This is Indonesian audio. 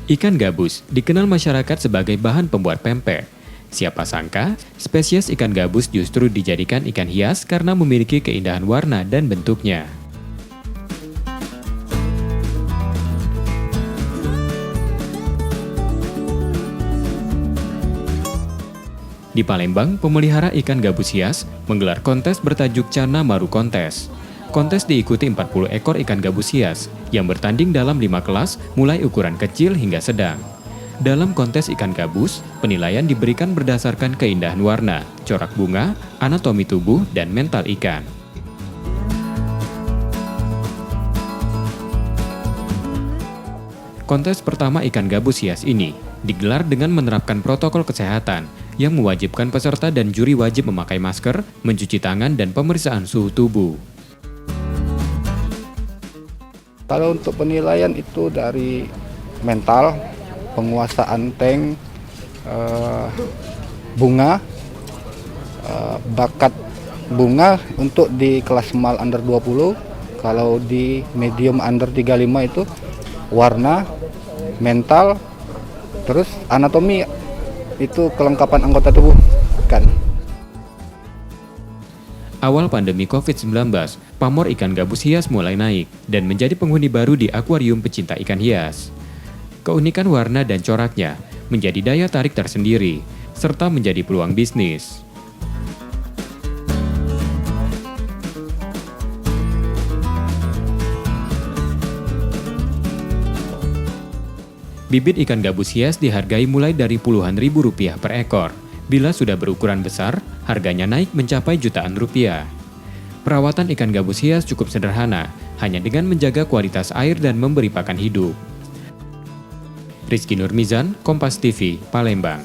Ikan gabus dikenal masyarakat sebagai bahan pembuat pempek. Siapa sangka, spesies ikan gabus justru dijadikan ikan hias karena memiliki keindahan warna dan bentuknya. Di Palembang, pemelihara ikan gabus hias menggelar kontes bertajuk Cana Maru Kontes. Kontes diikuti 40 ekor ikan gabus hias yang bertanding dalam 5 kelas mulai ukuran kecil hingga sedang. Dalam kontes ikan gabus, penilaian diberikan berdasarkan keindahan warna, corak bunga, anatomi tubuh, dan mental ikan. Kontes pertama ikan gabus hias ini digelar dengan menerapkan protokol kesehatan yang mewajibkan peserta dan juri wajib memakai masker, mencuci tangan, dan pemeriksaan suhu tubuh. Kalau untuk penilaian itu dari mental, penguasaan tank, bunga, bakat bunga untuk di kelas small under 20, kalau di medium under 35 itu warna, mental, terus anatomi, itu kelengkapan anggota tubuh ikan. Awal pandemi COVID-19, pamor ikan gabus hias mulai naik dan menjadi penghuni baru di akuarium pecinta ikan hias. Keunikan warna dan coraknya menjadi daya tarik tersendiri, serta menjadi peluang bisnis. Bibit ikan gabus hias dihargai mulai dari puluhan ribu rupiah per ekor. Bila sudah berukuran besar, harganya naik mencapai jutaan rupiah. Perawatan ikan gabus hias cukup sederhana, hanya dengan menjaga kualitas air dan memberi pakan hidup. Rizky Nurmizan, Kompas TV, Palembang.